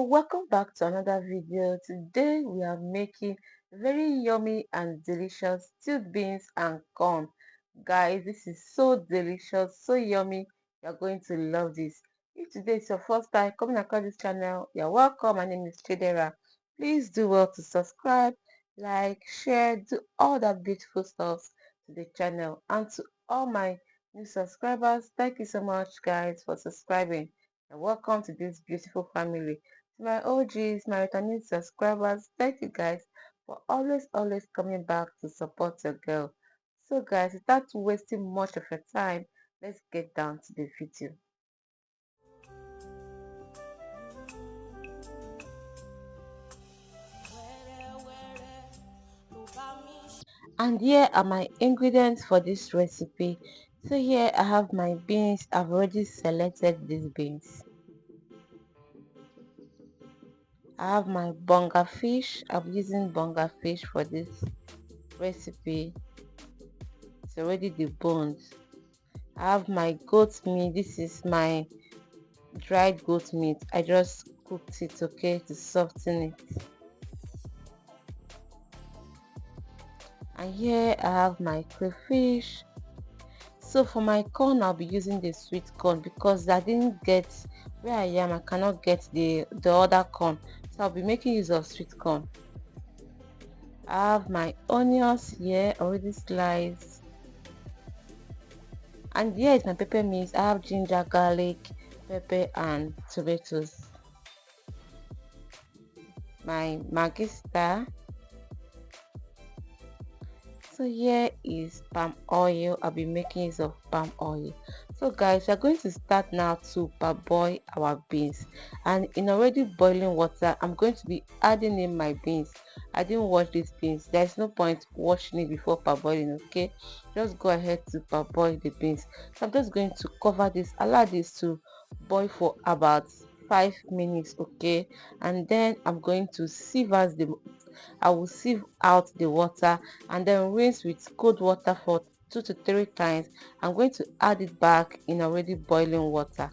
Welcome back to another video. Today we are making very yummy and delicious stewed beans and corn. Guys, this is so delicious, so yummy. You're going to love this. If today is your first time coming across this channel, you're welcome. My name is Chidera. Please do well to subscribe, like, share, do all that beautiful stuff to the channel. And to all my new subscribers, thank you so much guys for subscribing. And welcome to this beautiful family. To my OGs, my returning subscribers, thank you guys for always coming back to support your girl. So guys, without wasting much of your time, let's get down to the video. And here are my ingredients for this recipe. So here I have my beans. I've already selected these beans. I have my bonga fish. I'm using bonga fish for this recipe. It's already deboned. I have my goat meat. This is my dried goat meat. I just cooked it, okay, to soften it. And here I have my crayfish. So for my corn, I'll be using the sweet corn because I didn't get where I am. I cannot get the other corn, so I'll be making use of sweet corn. I have my onions here already sliced, and here is my pepper mix. I have ginger, garlic, pepper, and tomatoes. My Maggi star. So here is palm oil. I'll be making use of palm oil. So guys, we're going to start now to parboil our beans, and in already boiling water I'm going to be adding in my beans. I didn't wash these beans. There's no point washing it before parboiling, okay? Just go ahead to parboil the beans. So I'm just going to cover this, allow this to boil for about 5 minutes, okay? And then I'm going to sieve as the I will sieve out the water and then rinse with cold water for 2 to 3 times. I'm going to add it back in already boiling water.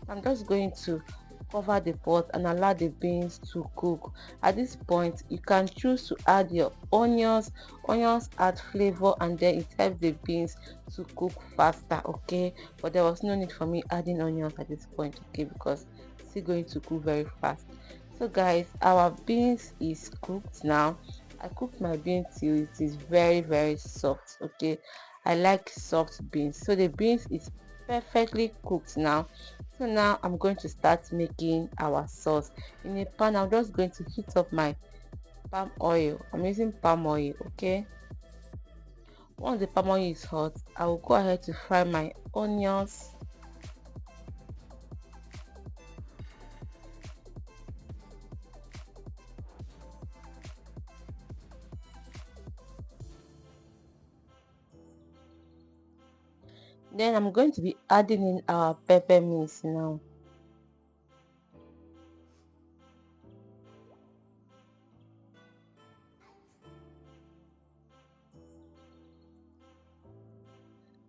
I'm just going to cover the pot and allow the beans to cook. At this point, you can choose to add your onions. Onions add flavor and then it helps the beans to cook faster, okay? But there was no need for me adding onions at this point, okay, because it's still going to cook very fast. So guys, our beans is cooked now. I cooked my beans till it is very soft, okay? I like soft beans, so the beans is perfectly cooked now. So now I'm going to start making our sauce. In a pan, I'm just going to heat up my palm oil. I'm using palm oil, okay? Once the palm oil is hot, I will go ahead to fry my onions. Then I'm going to be adding in our pepper mix now.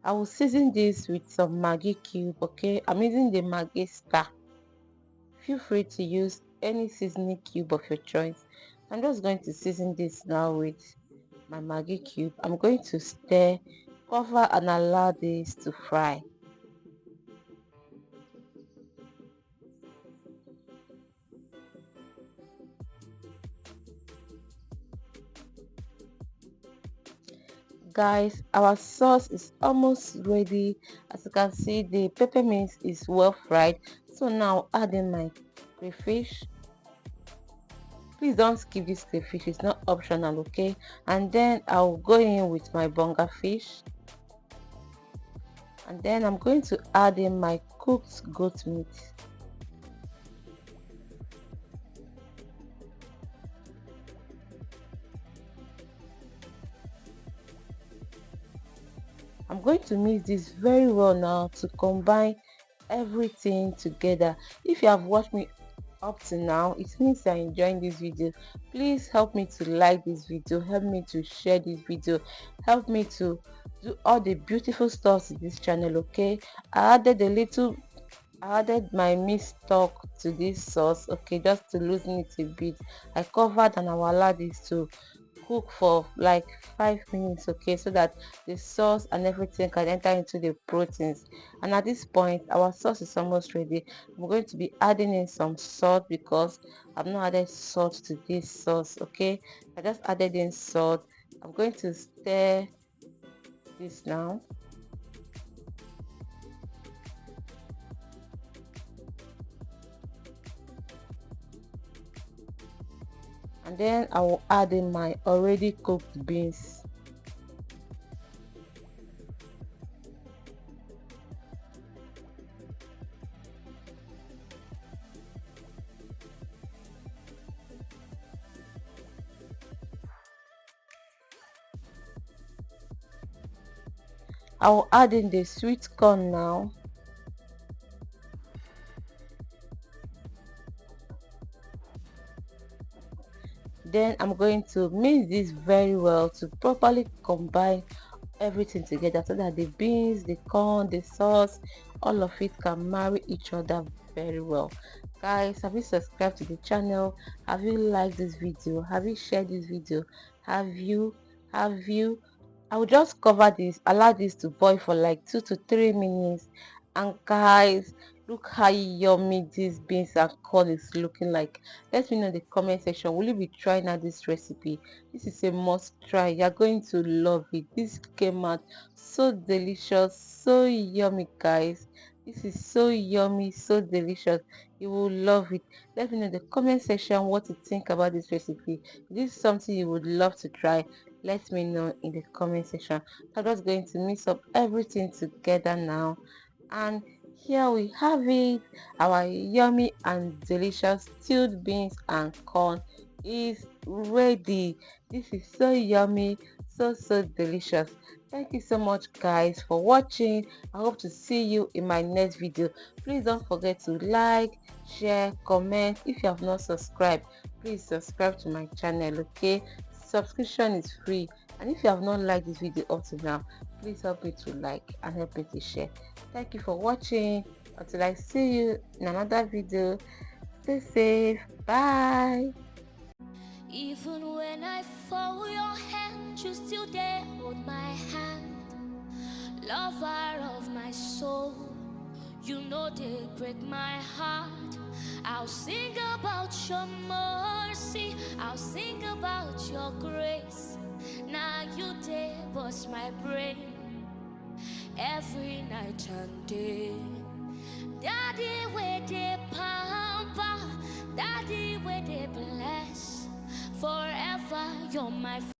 I will season this with some Maggi cube, okay? I'm using the Maggi star. Feel free to use any seasoning cube of your choice. I'm just going to season this now with my Maggi cube. I'm going to stir, cover and allow this to fry. Guys, our sauce is almost ready. As you can see, the peppermint is well fried. So now add in my crayfish. Please don't skip this crayfish, it's not optional, okay? And then I'll go in with my bonga fish, and then I'm going to add in my cooked goat meat. I'm going to mix this very well now to combine everything together. If you have watched me up to now, it means you're enjoying this video. Please help me to like this video, help me to share this video, help me to do all the beautiful stuff to this channel, okay? I added a little I added my meat stock to this sauce, okay, just to loosen it a bit. I covered and I will allow this to cook for like 5 minutes, okay, so that the sauce and everything can enter into the proteins. And at this point, our sauce is almost ready. I'm going to be adding in some salt because I've not added salt to this sauce, okay. I just added in salt. I'm going to stir this now, and then I will add in my already cooked beans. I will add in the sweet corn now. Then I'm going to mix this very well to properly combine everything together so that the beans, the corn, the sauce, all of it can marry each other very well. Guys, have you subscribed to the channel? Have you liked this video? Have you shared this video? Have you I will just cover this, allow this to boil for like 2 to 3 minutes. And guys, look how yummy these beans and corn is looking like. Let me know in the comment section, will you be trying out this recipe? This is a must try. You're going to love it. This came out so delicious, so yummy, guys. This is so yummy, so delicious. You will love it. Let me know in the comment section what you think about this recipe. Is this something you would love to try? Let me know in the comment section. I'm just going to mix up everything together now, and here we have it. Our yummy and delicious stewed beans and corn is ready. This is so yummy, so delicious. Thank you so much, guys, for watching. I hope to see you in my next video. Please don't forget to like, share, comment. If you have not subscribed, please subscribe to my channel, okay? Subscription is free, and if you have not liked this video up to now, please help me to like and help me to share. Thank you for watching. Until I see you in another video, stay safe. Bye. Even when I fall, your hand, you still there, hold my hand. Lover of my soul, you know they break my heart. I'll sing about your mercy, I'll sing about your grace. Now you there bust my brain every night and day. Daddy where they pamper, daddy where they bless. Forever you're my